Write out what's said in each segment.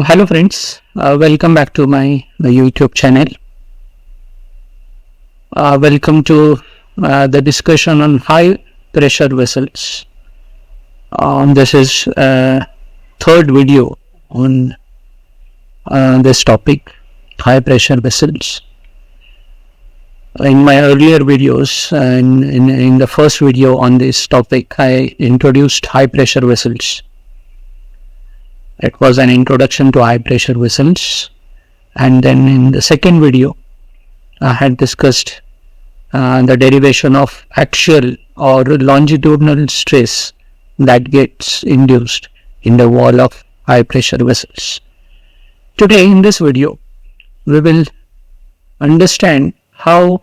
Hello friends, welcome back to my YouTube channel. Welcome to the discussion on high pressure vessels. This is third video on this topic, high pressure vessels. In my earlier videos, in the first video on this topic, I introduced high pressure vessels. It was an introduction to high pressure vessels, and then in the second video I had discussed the derivation of axial or longitudinal stress that gets induced in the wall of high pressure vessels. Today in this video we will understand how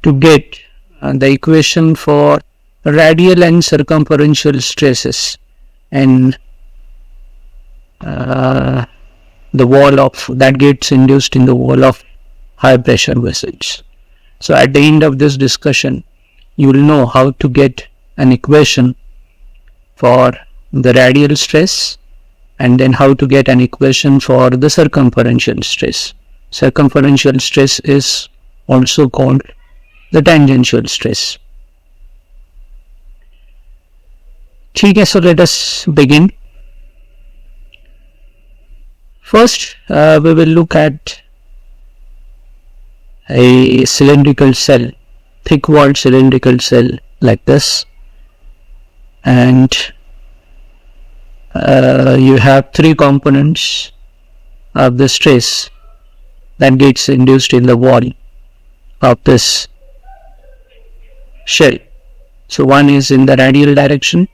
to get the equation for radial and circumferential stresses and the wall of that gets induced in the wall of high pressure vessels. So at the end of this discussion you will know how to get an equation for the radial stress and then how to get an equation for the circumferential stress. Circumferential stress is also called the tangential stress. Okay, so let us begin. First, we will look at a cylindrical cell, thick-walled cylindrical cell like this, and you have three components of the stress that gets induced in the wall of this shell. So one is in the radial direction,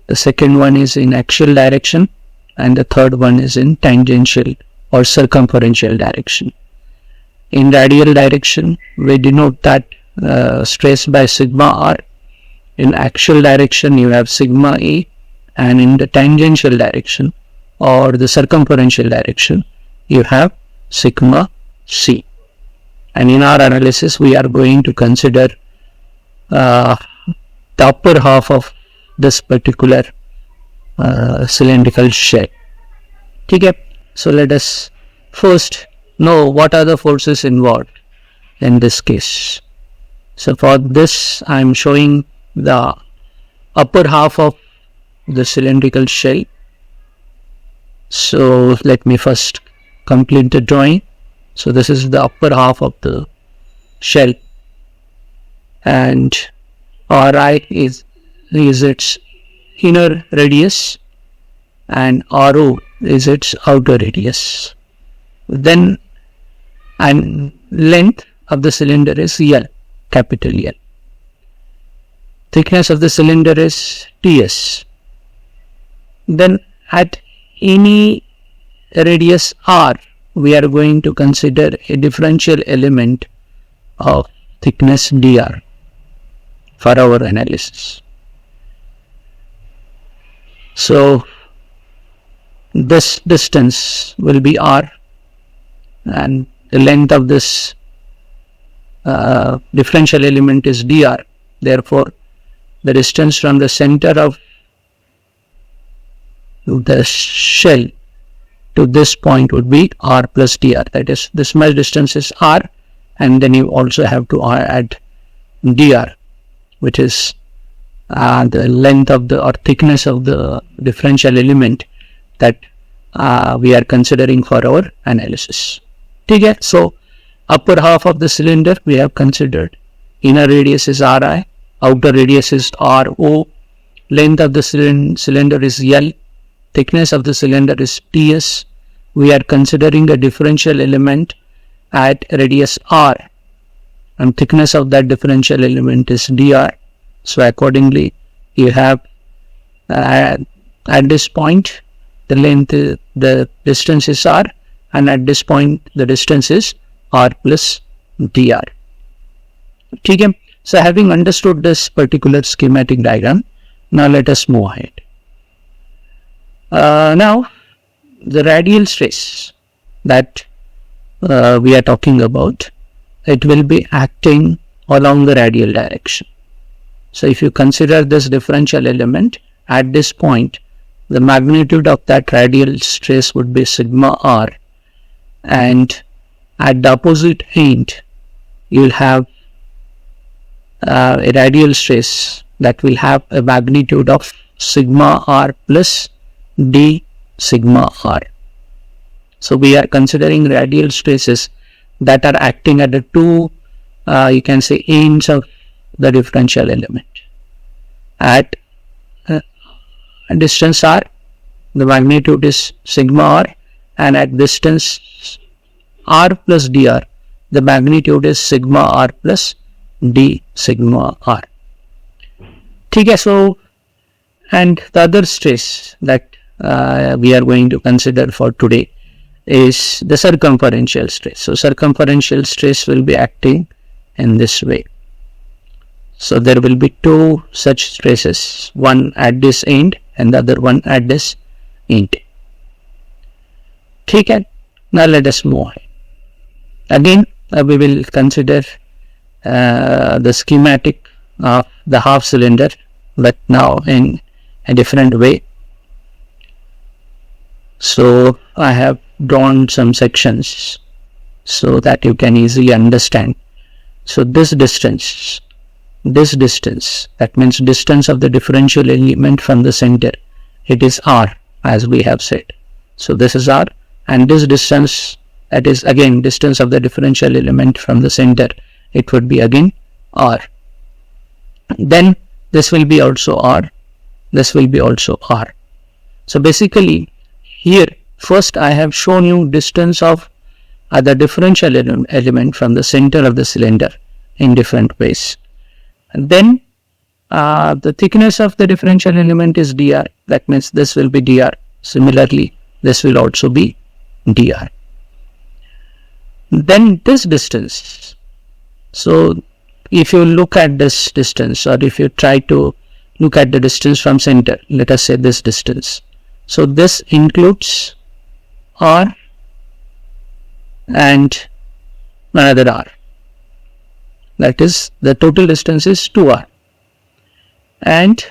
the second one is in axial direction, and the third one is in tangential or circumferential direction. In radial direction, we denote that stress by sigma r. In axial direction, you have sigma a, and in the tangential direction or the circumferential direction, you have sigma c. And in our analysis, we are going to consider the upper half of this particular cylindrical shell. Okay, so let us first know what are the forces involved in this case. So for this I am showing the upper half of the cylindrical shell. So let me first complete the drawing. So this is the upper half of the shell, and Ri is its inner radius and Ro is its outer radius. Then and length of the cylinder is L, capital L. Thickness of the cylinder is Ts. Then at any radius R, we are going to consider a differential element of thickness dr for our analysis. So this distance will be r, and the length of this differential element is dr. Therefore, the distance from the center of the shell to this point would be r plus dr. That is, this much distance is r, and then you also have to add dr, which is the length of the or thickness of the differential element that we are considering for our analysis. Okay, so upper half of the cylinder we have considered. Inner radius is Ri, outer radius is Ro, length of the cylinder is L, thickness of the cylinder is Ts. We are considering the differential element at radius R, and thickness of that differential element is dr. So accordingly you have at this point the length, the distance is r, and at this point the distance is r plus dr. Okay, so having understood this particular schematic diagram, now let us move ahead. Now the radial stress that we are talking about, it will be acting along the radial direction. So if you consider this differential element at this point, the magnitude of that radial stress would be sigma r, and at the opposite end you will have a radial stress that will have a magnitude of sigma r plus d sigma r. So we are considering radial stresses that are acting at the two you can say ends of the differential element. At distance r, the magnitude is sigma r, and at distance r plus dr, the magnitude is sigma r plus d sigma r. Okay, so and the other stress that we are going to consider for today is the circumferential stress. So circumferential stress will be acting in this way. So there will be two such stresses, one at this end and the other one at this end. Okay, now let us move on. Again, we will consider the schematic of the half cylinder, but now in a different way. So I have drawn some sections so that you can easily understand. So this distance, that means distance of the differential element from the center, it is r, as we have said. So this is r, and this distance, that is again distance of the differential element from the center, it would be again r. Then this will be also r, this will be also r. So basically here first I have shown you distance of the differential element from the center of the cylinder in different ways. And then the thickness of the differential element is dr, that means this will be dr. Similarly, this will also be dr. Then this distance, so if you look at this distance, or if you try to look at the distance from center, let us say this distance, so this includes r and another r, that is the total distance is 2r, and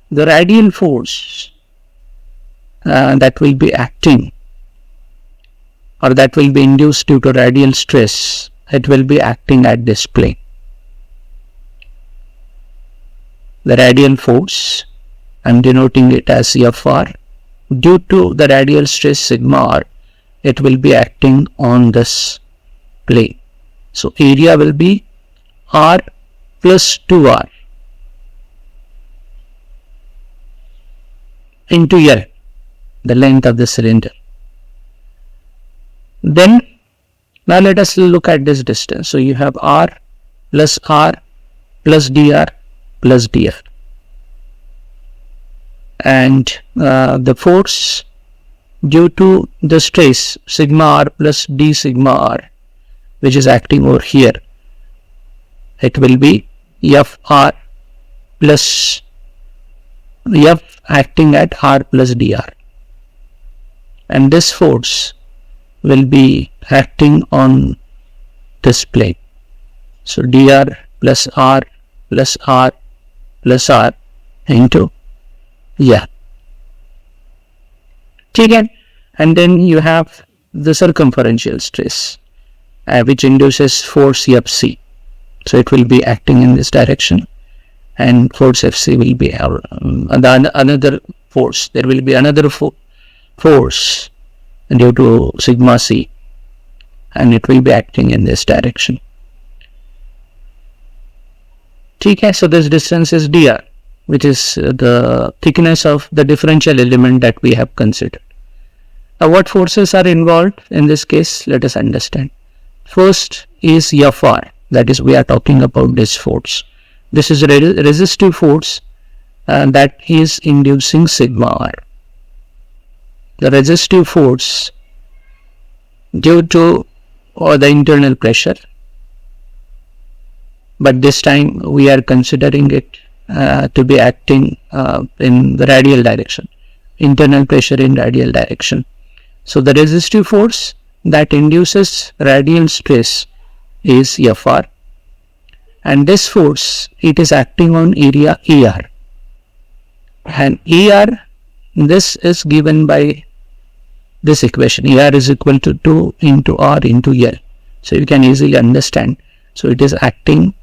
the radial force that will be acting, or that will be induced due to radial stress, it will be acting at this plane. The radial force, I am denoting it as Fr, due to the radial stress sigma r, it will be acting on this plane. So area will be r plus 2r into L, the length of the cylinder. Then now let us look at this distance. So you have r plus dr plus dr, and the force due to the stress sigma r plus d sigma r, which is acting over here, it will be Fr plus F acting at r plus dr, and this force will be acting on this plane. So dr plus r plus r plus r into F. Okay, and then you have the circumferential stress which induces force Fc. So it will be acting in this direction, and force Fc will be another force. There will be another force due to sigma c, and it will be acting in this direction. Okay, so this distance is dr, which is the thickness of the differential element that we have considered. Now what forces are involved in this case? Let us understand. First is Fr, that is we are talking about this force. This is a resistive force that is inducing sigma r. The resistive force due to the internal pressure, but this time we are considering it to be acting in the radial direction, internal pressure in radial direction. So the resistive force that induces radial stress is Fr, and this force, it is acting on area AR, and AR this is given by this equation. AR is equal to 2 into R into L. So you can easily understand. So it is acting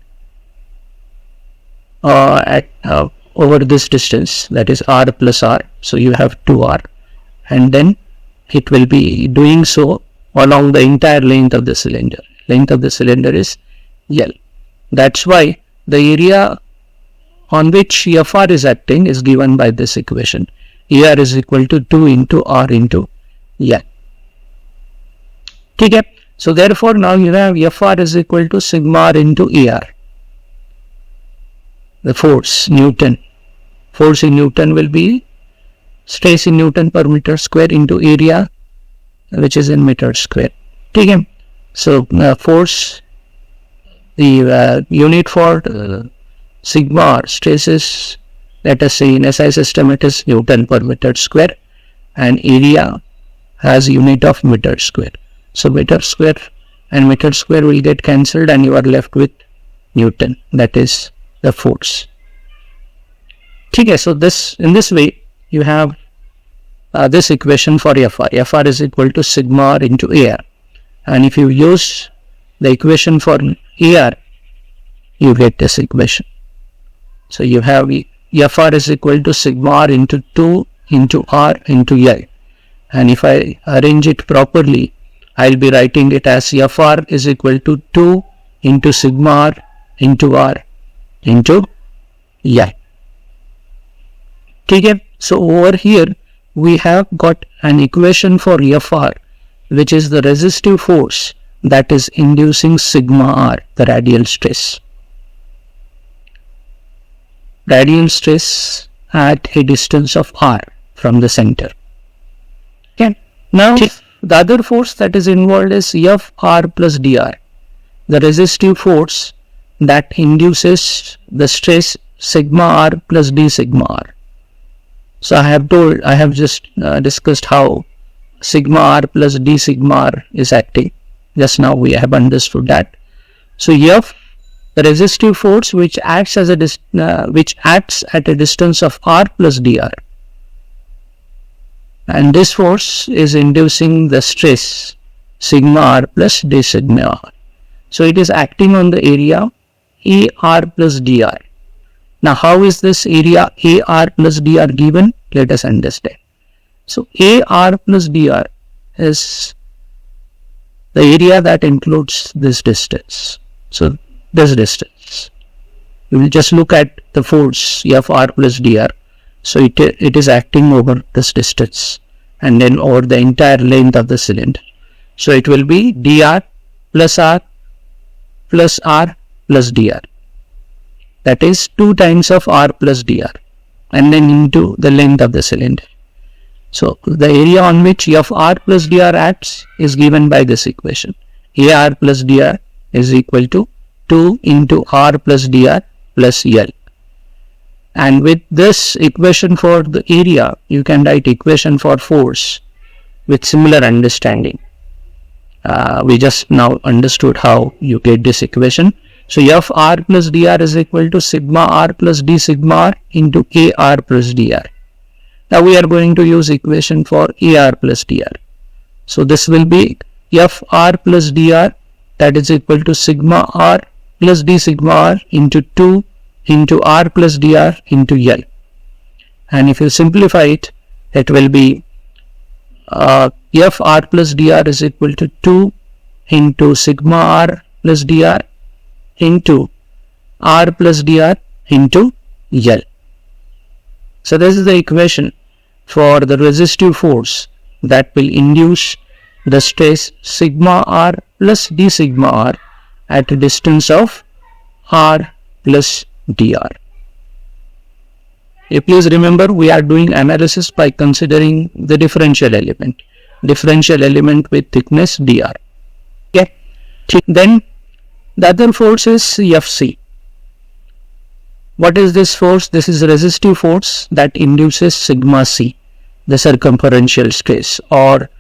over this distance, that is R plus R. So you have 2R, and then it will be doing so along the entire length of the cylinder. Length of the cylinder is L. That's why the area on which FR is acting is given by this equation. AR is equal to 2 into R into L. Okay. So therefore now you have FR is equal to sigma R into AR. The force, Newton. Force in Newton will be stress in Newton per meter square into area, which is in meter square. Okay. So force, the unit for sigma R, stress is, let us say in SI system it is Newton per meter square, and area has unit of meter square. So meter square and meter square will get cancelled, and you are left with Newton, that is the force. Okay, so in this way you have this equation for FR. FR is equal to sigma R into AR, and if you use the equation for AR, you get this equation. So you have FR is equal to sigma R into 2 into R into L, and if I arrange it properly, I will be writing it as FR is equal to 2 into sigma R into R into L. Okay, so over here we have got an equation for FR, which is the resistive force that is inducing sigma R, the radial stress. Radial stress at a distance of R from the center. Okay. Now the other force that is involved is FR plus DR, the resistive force that induces the stress sigma R plus d sigma R. So I have just discussed how sigma R plus d sigma R is acting. Just now we have understood that. So F, the resistive force which acts at a distance of R plus dr, and this force is inducing the stress sigma R plus d sigma R. So it is acting on the area AR plus dr. Now how is this area AR plus dr given? Let us understand. So AR plus dr is the area that includes this distance. So this distance, we will just look at the force FR plus dr. So it is acting over this distance and then over the entire length of the cylinder. So it will be dr plus R plus R plus dr. That is 2 times of R plus dr and then into the length of the cylinder. So the area on which FR plus dr acts is given by this equation. AR plus dr is equal to 2 into R plus dr plus L. And with this equation for the area, you can write equation for force with similar understanding. We just now understood how you get this equation. So FR plus dr is equal to sigma R plus d sigma R into AR plus dr. Now we are going to use equation for AR plus dr. So this will be FR plus dr, that is equal to sigma R plus d sigma R into 2 into R plus dr into L. And if you simplify it, it will be FR plus dr is equal to 2 into sigma R plus dr into R plus dr into L. So this is the equation for the resistive force that will induce the stress sigma R plus d sigma R at a distance of R plus dr. Please remember, we are doing analysis by considering the differential element with thickness dr. Okay. Then the other force is FC. What is this force? This is a resistive force that induces sigma C, the circumferential stress or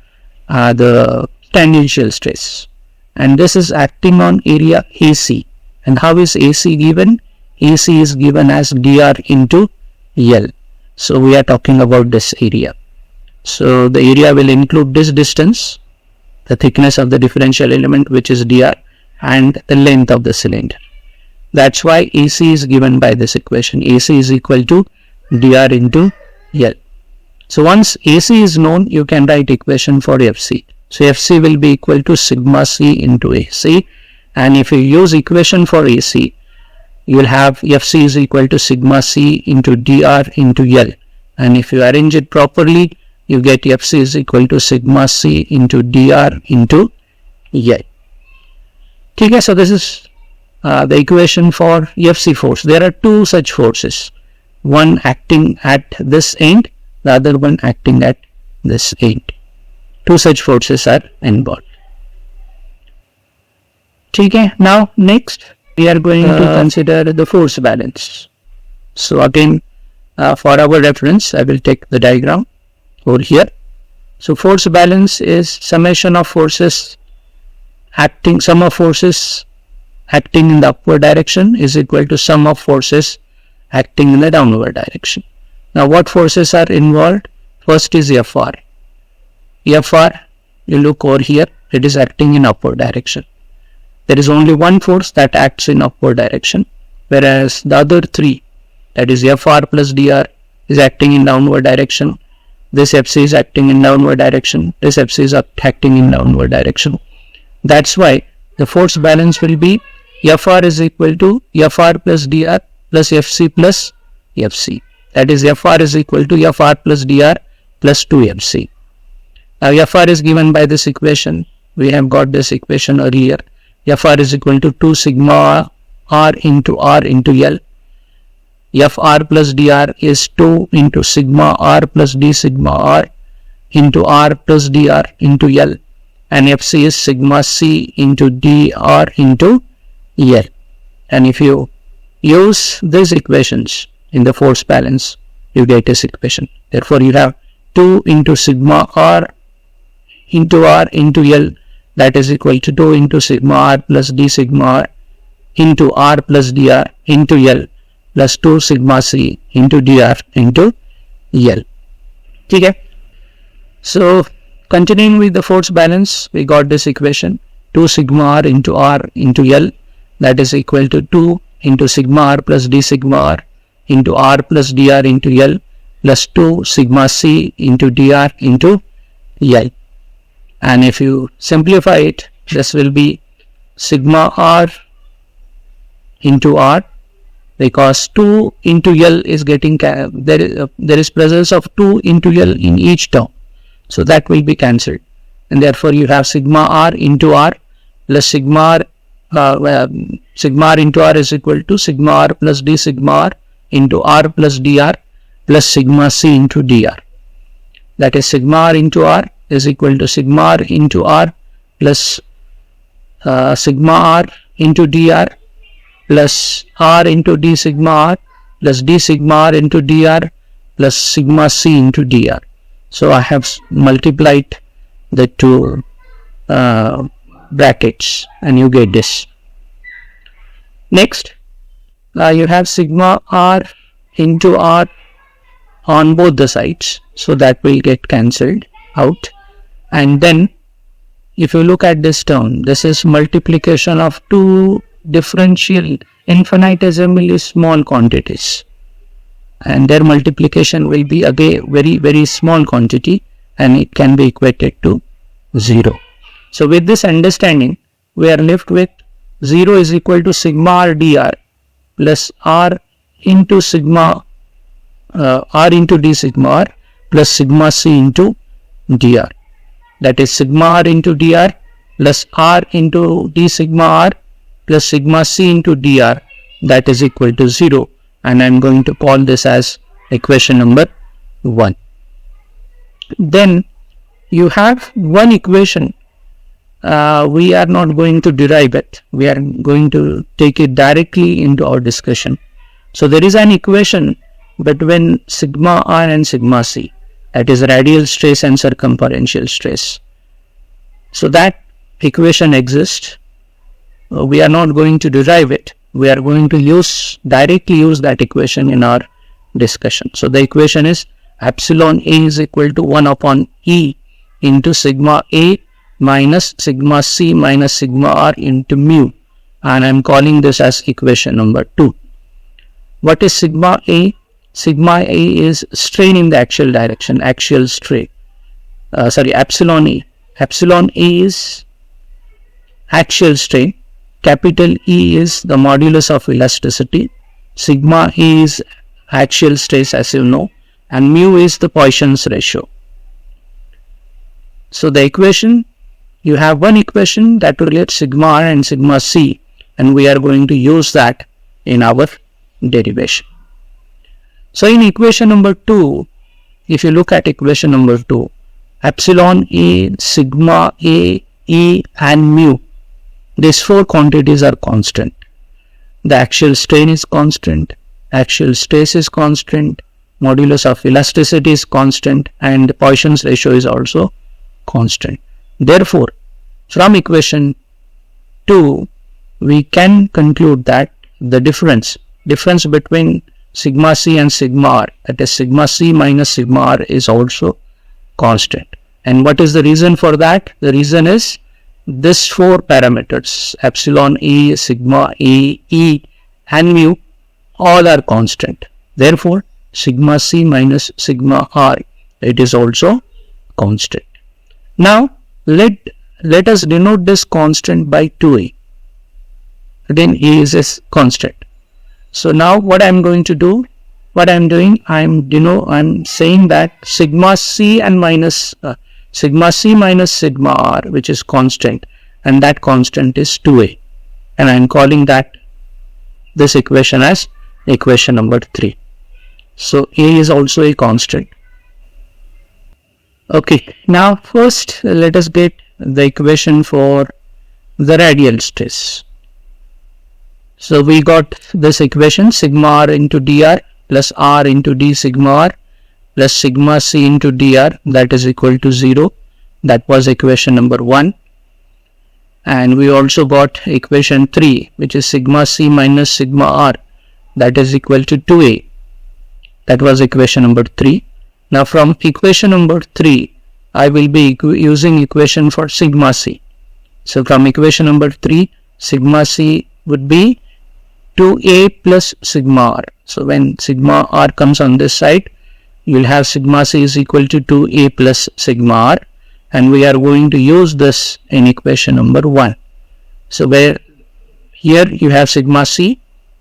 the tangential stress, and this is acting on area AC. And how is AC given? AC is given as dr into L. So we are talking about this area. So the area will include this distance, the thickness of the differential element, which is dr, and the length of the cylinder. That's why AC is given by this equation. AC is equal to dr into L. So once AC is known, you can write equation for FC. So FC will be equal to sigma C into AC, and if you use equation for AC, you will have FC is equal to sigma C into dr into L, and if you arrange it properly, you get FC is equal to sigma C into dr into L. Okay, so this is the equation for FC force. There are two such forces, one acting at this end, the other one acting at this end. Two such forces are involved. Okay, now next we are going to consider the force balance. So again, for our reference, I will take the diagram over here. So force balance is summation of forces acting, sum of forces acting in the upward direction is equal to sum of forces acting in the downward direction. Now what forces are involved? First is FR. FR, you look over here, it is acting in upward direction. There is only one force that acts in upward direction, whereas the other three, that is FR plus dr, is acting in downward direction. This FC is acting in downward direction. This FC is acting in downward direction. That's why the force balance will be FR is equal to FR plus dr plus FC plus FC. That is FR is equal to FR plus dr plus 2FC. Now FR is given by this equation. We have got this equation earlier. FR is equal to 2 sigma R into L. FR plus dr is 2 into sigma R plus d sigma R into R plus dr into L, and FC is sigma C into dr into L. And if you use these equations in the force balance, you get this equation. Therefore you have 2 into sigma R into R into L, that is equal to 2 into sigma R plus d sigma R into R plus dr into L plus 2 sigma C into dr into L. Okay. So continuing with the force balance, we got this equation 2 sigma R into L, that is equal to 2 into sigma R plus d sigma R into R plus dr into L plus 2 sigma C into dr into L. And if you simplify it, this will be sigma R into R, because 2 into L is getting, there is presence of 2 into L in each term. So that will be cancelled. And therefore you have sigma R into R plus sigma R, sigma R into R is equal to sigma R plus d sigma R into R plus dr plus sigma C into dr. That is sigma R into R is equal to sigma R into R plus sigma R into dr plus R into d sigma R plus d sigma R into dr plus sigma C into dr. So I have multiplied the two brackets and you get this. Next, you have sigma R into R on both the sides, so that will get cancelled out. And then if you look at this term, this is multiplication of two differential infinitesimally small quantities, and their multiplication will be again very small quantity, and it can be equated to 0. So with this understanding, we are left with 0 is equal to sigma R dr plus R into sigma R into d sigma R plus sigma C into dr. That is sigma R into dr plus R into d sigma R plus sigma C into dr, that is equal to 0, and I am going to call this as equation number 1. Then you have one equation. We are not going to derive it. We are going to take it directly into our discussion. So there is an equation between sigma R and sigma C, that is radial stress and circumferential stress. So that equation exists. We are not going to derive it. We are going to directly use that equation in our discussion. So the equation is epsilon A is equal to 1 upon E into sigma A minus sigma C minus sigma R into mu, and I am calling this as equation number 2. What is sigma A? Sigma A is strain in the axial direction, axial strain. Epsilon A. Epsilon A is axial strain. Capital E is the modulus of elasticity. Sigma A is axial stress, as you know, and mu is the Poisson's ratio. So the equation, you have one equation that relates sigma R and sigma C, and we are going to use that in our derivation. So in equation number 2, if you look at equation number 2, epsilon A, sigma A, E and mu, these 4 quantities are constant. The axial strain is constant, axial stress is constant, modulus of elasticity is constant, and the Poisson's ratio is also constant. Therefore, from equation 2, we can conclude that the difference between sigma C and sigma R, that is sigma C minus sigma R, is also constant. And what is the reason for that? The reason is this 4 parameters, epsilon A, sigma A, E and mu, all are constant. Therefore, sigma C minus sigma R, it is also constant. Now, let us denote this constant by 2A. Again, A is a constant. So now what I am going to do, I am saying that sigma C minus sigma R, which is constant, and that constant is 2A, and I am calling this equation as equation number 3. So A is also a constant. Okay, now first let us get the equation for the radial stress. So we got this equation, sigma R into dr plus R into d sigma R plus sigma C into dr, that is equal to 0. That was equation number 1. And we also got equation 3, which is sigma C minus sigma R, that is equal to 2A. That was equation number 3. Now from equation number 3, I will be using equation for sigma C. So from equation number 3, sigma C would be 2A plus sigma R. So when sigma R comes on this side, you will have sigma C is equal to 2A plus sigma R, and we are going to use this in equation number 1. So where here you have sigma C,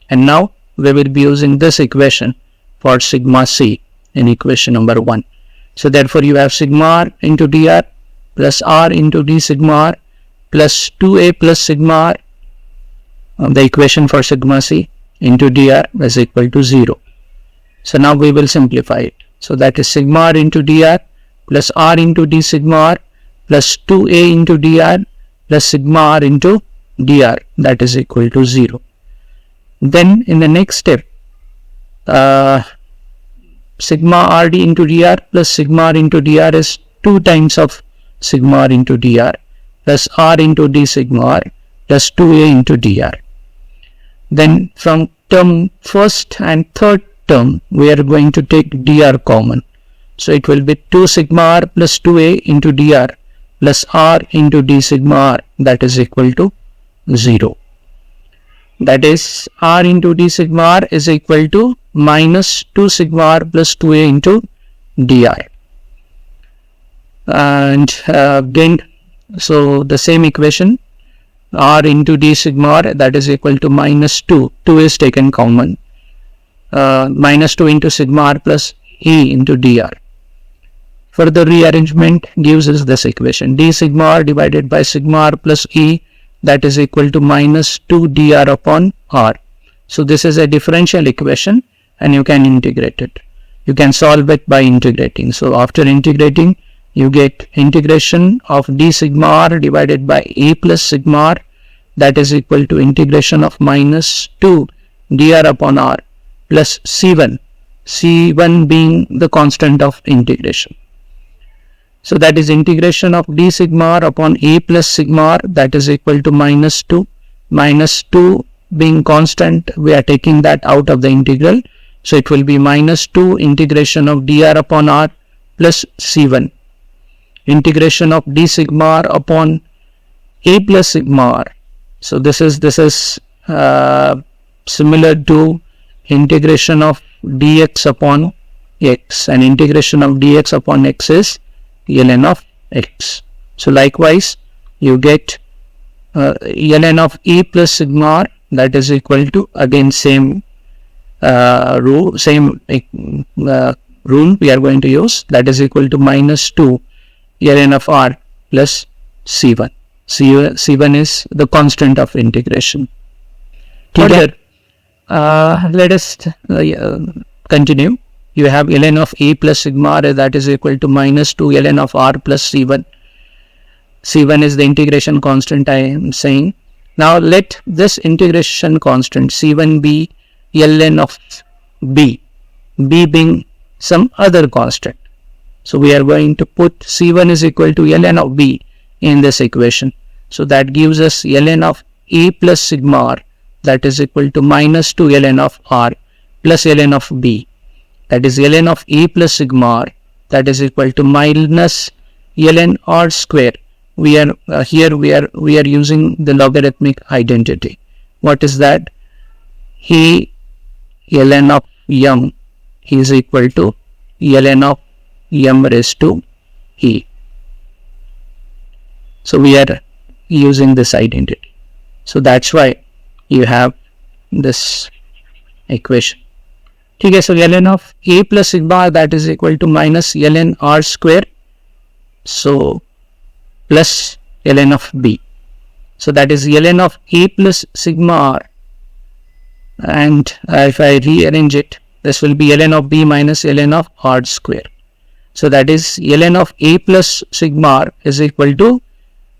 and now we will be using this equation for sigma C in equation number 1. So therefore you have sigma R into dr plus R into d sigma R plus 2A plus sigma R. The equation for sigma C into dr is equal to 0. So now we will simplify it. So that is sigma R into dr plus R into d sigma R plus 2A into dr plus sigma R into dr, that is equal to 0. Then in the next step, sigma RD into dr plus sigma R into dr is 2 times of sigma R into dr plus R into d sigma R plus 2A into dr. Then from term first and third term, we are going to take dr common. So it will be 2 sigma R plus 2A into dr plus R into d sigma R, that is equal to 0. That is R into d sigma R is equal to minus 2 sigma R plus 2A into dr. And again, so the same equation, R into d sigma R, that is equal to minus 2. 2 is taken common. Minus 2 into sigma R plus E into dr. Further rearrangement gives us this equation, d sigma R divided by sigma R plus E, that is equal to minus 2 dr upon R. So this is a differential equation, and you can integrate it. You can solve it by integrating. So after integrating, you get integration of d sigma R divided by A plus sigma R, that is equal to integration of minus 2 dr upon R plus C1 being the constant of integration. So that is integration of d sigma R upon A plus sigma R, that is equal to minus 2. Minus 2 being constant, we are taking that out of the integral. So it will be minus 2 integration of dr upon r plus C1. Integration of d sigma r upon a plus sigma r. So this is similar to integration of dx upon x, and integration of dx upon x is ln of x. So likewise you get ln of a plus sigma r, that is equal to, again same rule we are going to use, that is equal to minus 2 ln of r plus C1. C1 is the constant of integration. Further, let us continue. You have ln of a plus sigma r, that is equal to minus 2 ln of r plus C1. C1 is the integration constant I am saying. Now let this integration constant C1 be ln of b being some other constant. So we are going to put C1 is equal to ln of b in this equation. So that gives us ln of a plus sigma r, that is equal to minus 2 ln of r plus ln of b, that is ln of a plus sigma r, that is equal to minus ln r square. We are here we are using the logarithmic identity. What is that? A ln of m is equal to ln of m raised to e. So we are using this identity. So that's why you have this equation. Okay, so ln of a plus sigma r, that is equal to minus ln r square, so plus ln of b. So that is ln of a plus sigma r, and if I rearrange it, this will be ln of b minus ln of r square. So that is ln of a plus sigma r is equal to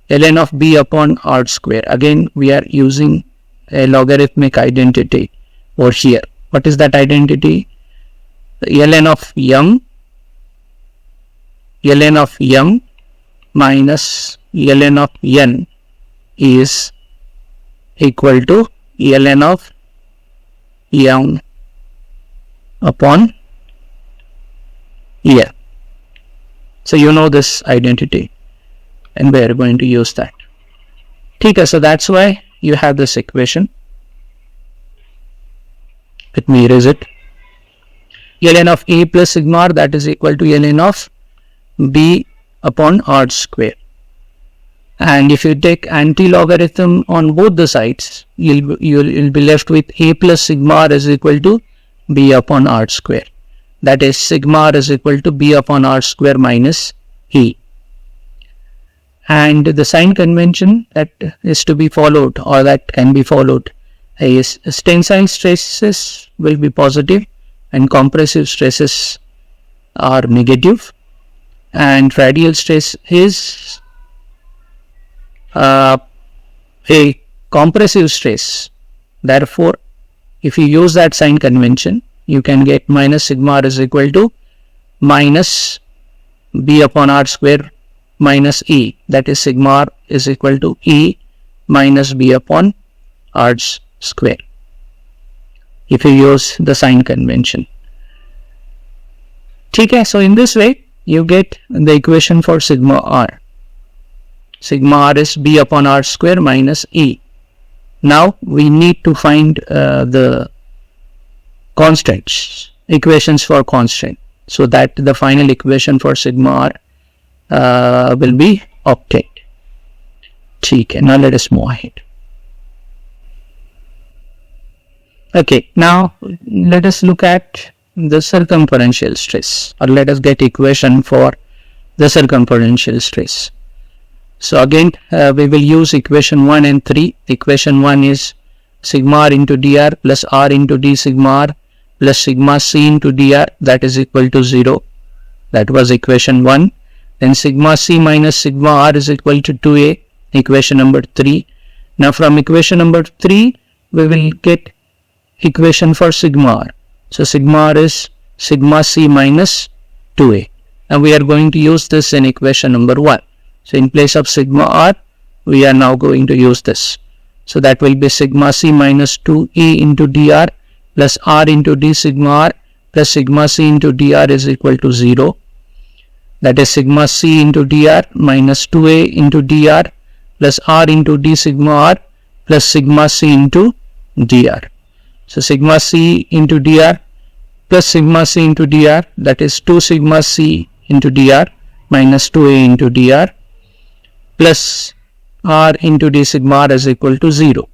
ln of b upon r square. Again we are using a logarithmic identity over here. What is that identity? Ln of m minus ln of n is equal to ln of m upon n. So you know this identity, and we are going to use that. Okay, so that's why you have this equation. Let me erase it. Ln of a plus sigma r, that is equal to ln of b upon r square. And if you take anti-logarithm on both the sides, you'll be left with a plus sigma r is equal to b upon r square. That is, sigma r is equal to b upon r square minus e. And the sign convention that is to be followed, or that can be followed, is tensile stresses will be positive and compressive stresses are negative, and radial stress is a compressive stress. Therefore, if you use that sign convention, you can get minus sigma r is equal to minus b upon r square minus e. That is, sigma r is equal to e minus b upon r square, if you use the sign convention. Okay, so in this way you get the equation for sigma r. Sigma r is b upon r square minus e. Now we need to find the constants, equations for constant, so that the final equation for sigma r will be obtained. Okay, now let us move ahead. Okay, now let us look at the circumferential stress, or let us get equation for the circumferential stress. So again we will use equation 1 and 3. Equation 1 is sigma r into dr plus r into d sigma r plus sigma c into dr, that is equal to 0. That was equation 1. Then sigma c minus sigma r is equal to 2a, equation number 3. Now from equation number 3 we will get equation for sigma r. So sigma r is sigma c minus 2a, and we are going to use this in equation number 1. So in place of sigma r, we are now going to use this. So that will be sigma c minus 2e into dr plus r into d sigma r plus sigma c into dr is equal to 0. That is sigma c into dr minus 2a into dr plus r into d sigma r plus sigma c into dr. So sigma c into dr plus sigma c into dr, that is 2 sigma c into dr minus 2a into dr plus r into d sigma r is equal to 0.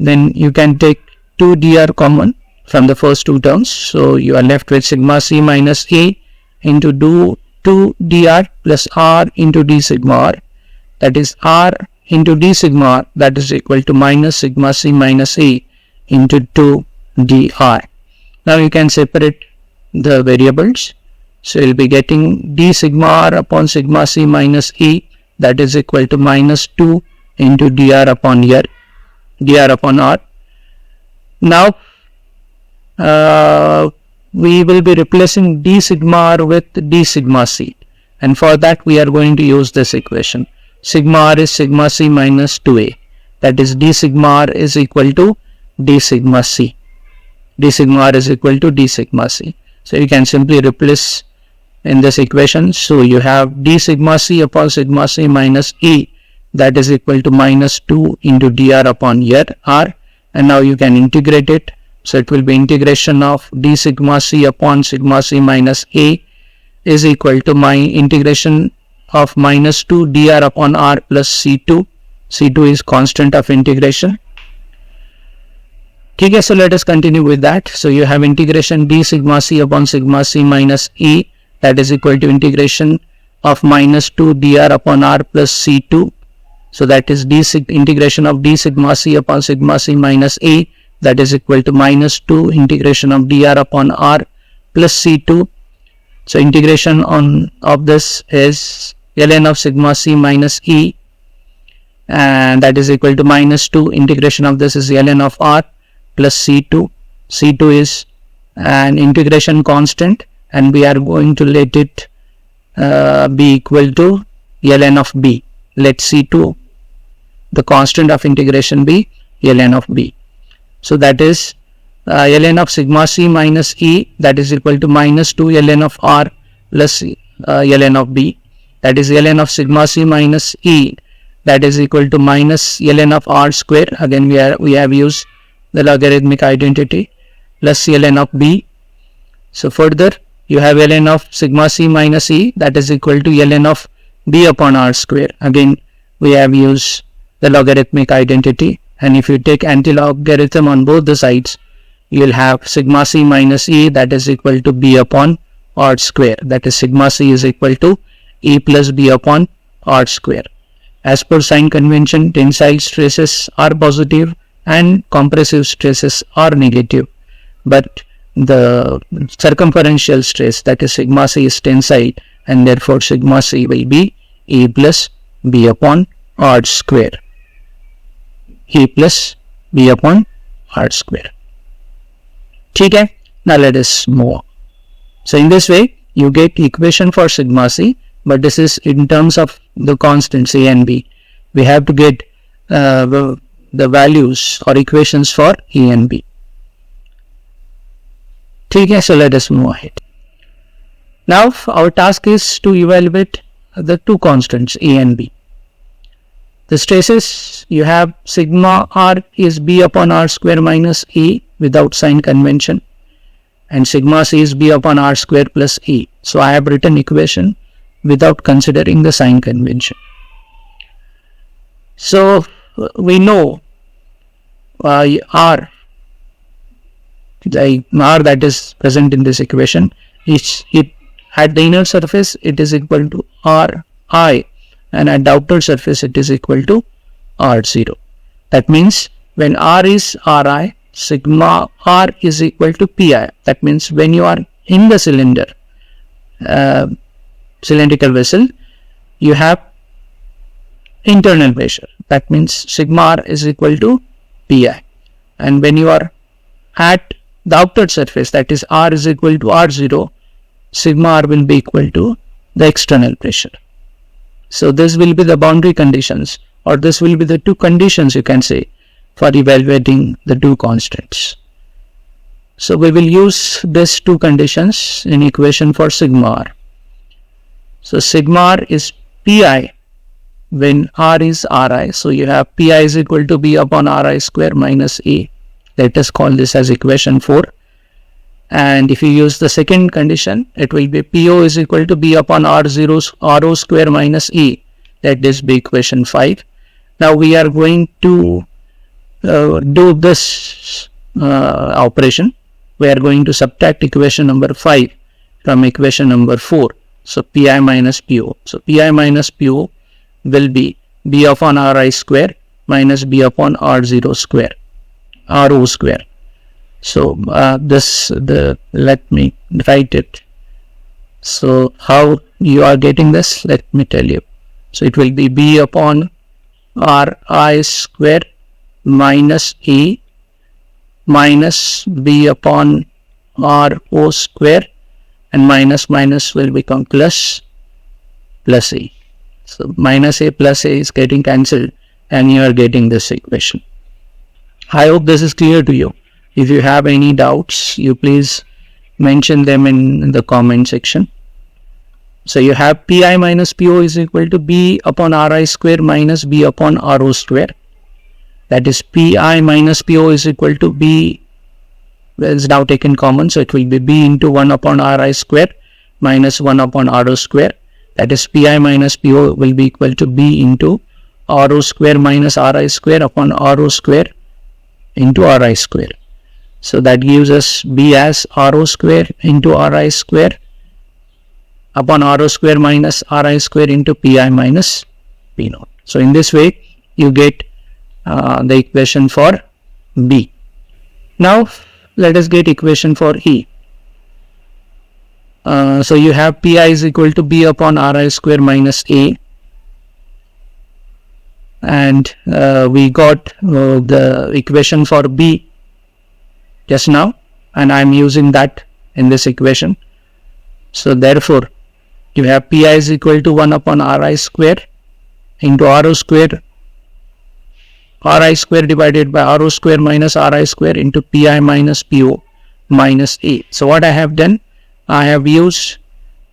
Then you can take 2 dr common from the first two terms. So you are left with sigma c minus a into 2 dr plus r into d sigma r, that is r into d sigma r, that is equal to minus sigma c minus a into 2 dr. Now you can separate the variables. So you will be getting d sigma r upon sigma c minus a, that is equal to minus 2 into dr upon r. Now we will be replacing d sigma r with d sigma c, and for that we are going to use this equation. Sigma r is sigma c minus 2a, that is d sigma r is equal to d sigma c. D sigma r is equal to d sigma c. So you can simply replace in this equation. So you have d sigma c upon sigma c minus a, that is equal to minus 2 into dr upon r, and now you can integrate it. So it will be integration of d sigma c upon sigma c minus a is equal to my integration of minus 2 dr upon r plus c2. c2 is constant of integration. Okay, so let us continue with that. So you have integration d sigma c upon sigma c minus a, that is equal to integration of minus 2 dr upon r plus c2. So that is integration of d sigma c upon sigma c minus a, that is equal to minus 2 integration of dr upon r plus c2. So integration of this is ln of sigma c minus e, and that is equal to minus 2 integration of this is ln of r plus c2. c2 is an integration constant, and we are going to let it be equal to ln of b. Let c2, the constant of integration, be ln of b. So that is ln of sigma c minus e, that is equal to minus 2 ln of r plus ln of b, that is ln of sigma c minus e, that is equal to minus ln of r square. Again we have used the logarithmic identity, plus ln of b. So further you have ln of sigma c minus e, that is equal to ln of b upon r square. Again we have used the logarithmic identity, and if you take anti-logarithm on both the sides, you will have sigma c minus e, that is equal to b upon r square, that is sigma c is equal to e plus b upon r square. As per sign convention, tensile stresses are positive and compressive stresses are negative, but the circumferential stress, that is sigma c, is tensile, and therefore sigma c will be e plus b upon r square. E plus b upon r square. Okay, now let us move on. So in this way you get equation for sigma c, but this is in terms of the constants a and b. We have to get the values or equations for a and b. Okay, so let us move ahead. Now our task is to evaluate the two constants a and b. The stresses, you have sigma r is b upon r square minus a without sign convention, and sigma c is b upon r square plus a. So I have written equation without considering the sign convention. So we know r that is present in this equation, it at the inner surface it is equal to ri, and at the outer surface it is equal to r0. That means when r is ri, sigma r is equal to pi. That means when you are in the cylinder, cylindrical vessel, you have internal pressure. That means sigma r is equal to pi. And when you are at the outer surface, that is r is equal to r0, sigma r will be equal to the external pressure. So this will be the boundary conditions, or this will be the two conditions, you can say, for evaluating the two constants. So we will use these two conditions in equation for sigma r. So sigma r is Pi when r is Ri. So you have Pi is equal to B upon Ri square minus A. Let us call this as equation 4. And if you use the second condition, it will be Po is equal to B upon Ro square minus E. Let this be equation 5. Now we are going to do this operation. We are going to subtract equation number 5 from equation number 4. So Pi minus Po. So Pi minus Po will be B upon Ri square minus B upon Ro square. So let me write it. So how you are getting this? Let me tell you. So it will be B upon Ri square minus E minus B upon Ro square, and minus will become plus A. So minus A plus A is getting cancelled and you are getting this equation. I hope this is clear to you. If you have any doubts, you please mention them in the comment section. So you have Pi minus Po is equal to B upon Ri square minus B upon Ro square. That is Pi minus Po is equal to B, is now taken common, so it will be B into 1 upon Ri square minus 1 upon Ro square. That is Pi minus Po will be equal to B into Ro square minus Ri square upon Ro square into Ri square. So that gives us B as Ro square into Ri square upon Ro square minus Ri square into Pi minus P naught. So in this way you get the equation for B. Now let us get equation for E. So you have Pi is equal to B upon Ri square minus A, and we got the equation for B just now, and I am using that in this equation. So therefore you have Pi is equal to 1 upon Ri square into Ro square, Ri square divided by Ro square minus Ri square into Pi minus Po minus A. So what I have done, I have used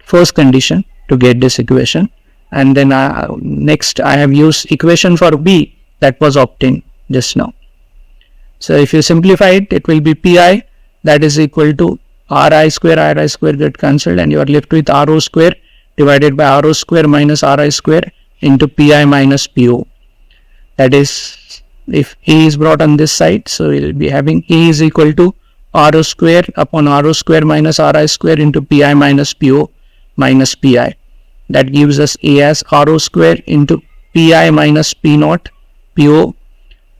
first condition to get this equation, and then next I have used equation for B that was obtained just now. So if you simplify it, it will be Pi that is equal to Ri square get cancelled, and you are left with Ro square divided by Ro square minus Ri square into Pi minus Po. That is, if A is brought on this side, so we will be having A is equal to Ro square upon Ro square minus Ri square into Pi minus Po minus Pi. That gives us A as Ro square into Pi minus P naught Po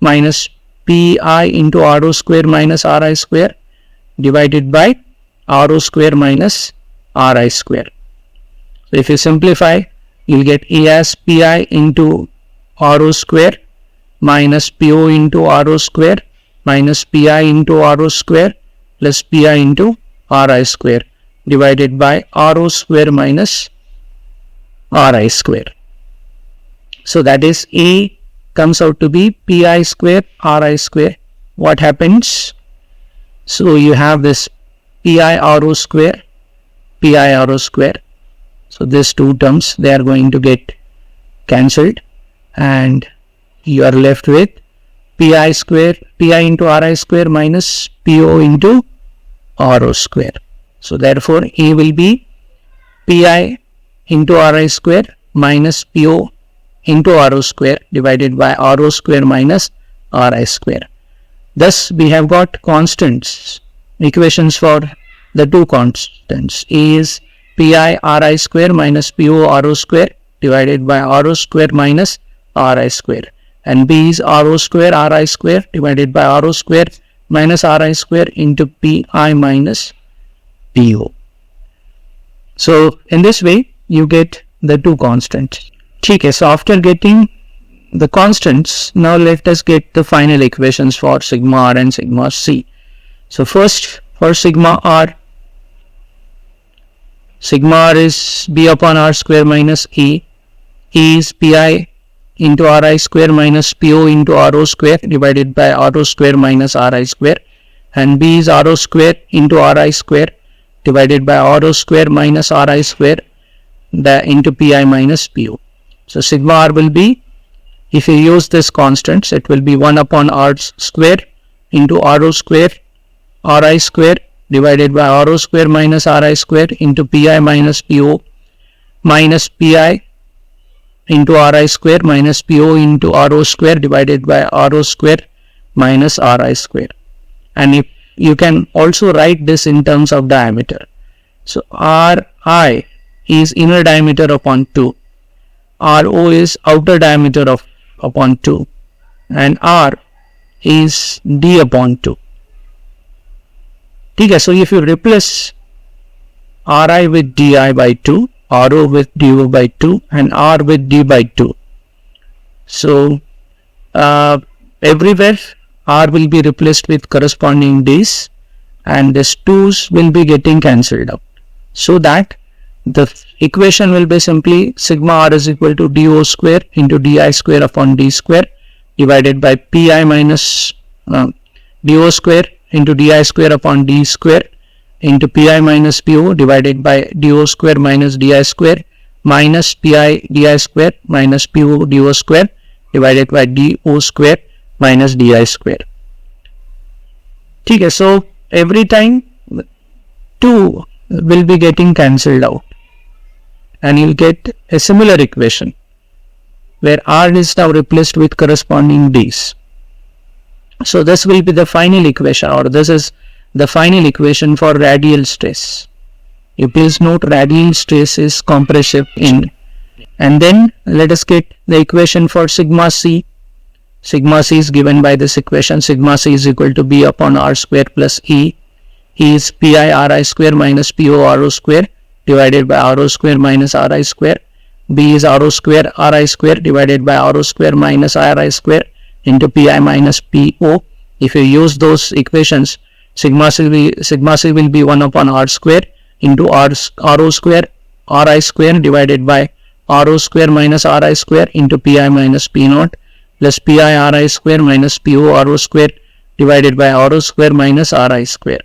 minus Pi into Ro square minus Ri square divided by Ro square minus Ri square. So if you simplify, you will get A as Pi into Ro square minus Po into Ro square minus Pi into Ro square plus Pi into Ri square divided by Ro square minus Ri square. So that is A comes out to be Pi square Ri square. What happens? So you have this Pi Ro square. So these two terms, they are going to get cancelled, and you are left with Pi into Ri square minus Po into Ro square. So therefore A will be Pi into Ri square minus Po into Ro square divided by Ro square minus Ri square. Thus we have got constants, equations for the two constants. A is Pi Ri square minus Po Ro square divided by Ro square minus Ri square, and B is Ro square Ri square divided by Ro square minus Ri square into Pi minus Po. So in this way you get the two constants. Okay, so after getting the constants, now let us get the final equations for sigma r and sigma c. So first, for sigma r is B upon R square minus E. E is Pi into Ri square minus Po into Ro square divided by Ro square minus Ri square, and B is rho square into Ri square divided by rho square minus Ri square into Pi minus Pu. So sigma r will be, if you use this constants, it will be 1 upon r square into rho square Ri square divided by rho square minus Ri square into Pi minus Pu minus Pi into Ri square minus Pu into rho square divided by rho square minus Ri square. And if you can also write this in terms of diameter. So Ri is inner diameter upon 2, Ro is outer diameter upon 2, and R is D upon 2. Okay, so if you replace Ri with Di by 2, Ro with Du by 2, and R with D by 2, so everywhere R will be replaced with corresponding D's, and these 2's will be getting cancelled out, so that the equation will be simply sigma r is equal to do square into di square upon d square divided by pi minus do square into di square upon d square into pi minus pu divided by do square minus di square minus pi di square minus pu do square divided by do square minus di square. Okay, so every time 2 will be getting cancelled out, and you'll get a similar equation where r is now replaced with corresponding d's. So this will be the final equation, or this is the final equation for radial stress. You please note radial stress is compressive in. And then let us get the equation for sigma c. Sigma c is given by this equation. Sigma c is equal to b upon r square plus e. E is pi ri square minus pu rho square divided by rho square minus ri square. B is rho square ri square divided by rho square minus ri square into pi minus pu. If you use those equations, sigma c will be 1 upon r square into rho square ri square divided by rho square minus ri square into pi minus p naught plus pi ri square minus pu rho square divided by rho square minus ri square.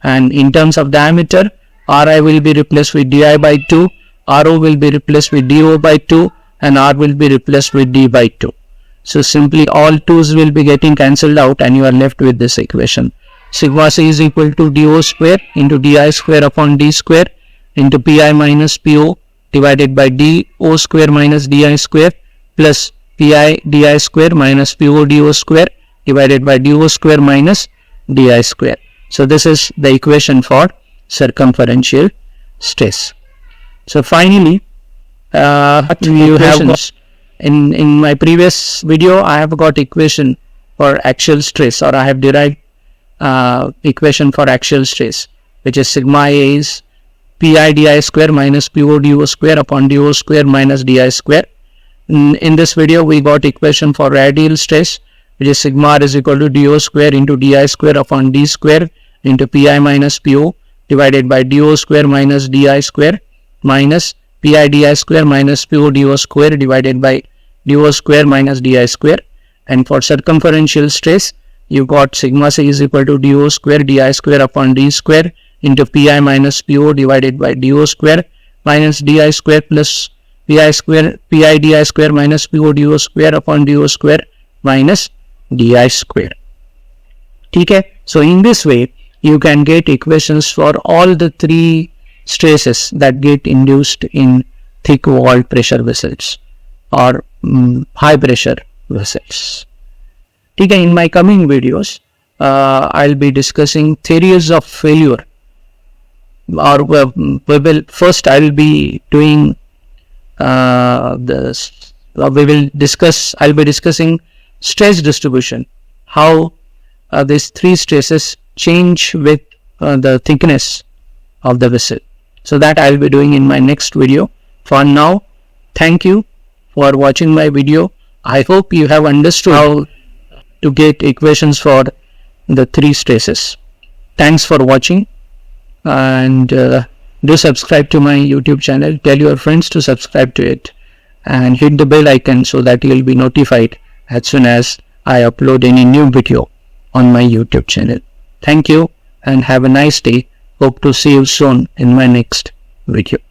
And in terms of diameter, Ri will be replaced with di by 2, Ro will be replaced with do by 2, and R will be replaced with d by 2. So simply all 2's will be getting cancelled out, and you are left with this equation. Sigma c is equal to do square into di square upon d square into pi minus pu divided by do square minus di square plus pi di square minus pu do square divided by do square minus di square. So this is the equation for circumferential stress. So finally, you have in my previous video I have got equation for axial stress, or I have derived equation for axial stress, which is sigma a is pi di square minus pu do square upon do square minus di square. In this video we got equation for radial stress, which is sigma r is equal to do square into di square upon d square into pi minus pu divided by do square minus di square minus pi di square minus pu do square divided by do square minus di square. And for circumferential stress, you got sigma c is equal to do square di square upon d square into pi minus pu divided by do square minus di square plus pi di square minus pu do square upon do square minus di square. Okay, so in this way you can get equations for all the 3 stresses that get induced in thick walled pressure vessels or high pressure vessels. Okay, in my coming videos I'll be discussing theories of failure, or first I'll be doing I'll be discussing stress distribution, how these 3 stresses change with the thickness of the vessel. So that I'll be doing in my next video. For now, thank you for watching my video. I hope you have understood how to get equations for the 3 stresses. Thanks for watching, and do subscribe to my YouTube channel. Tell your friends to subscribe to it and hit the bell icon so that you will be notified as soon as I upload any new video on my YouTube channel. Thank you and have a nice day. Hope to see you soon in my next video.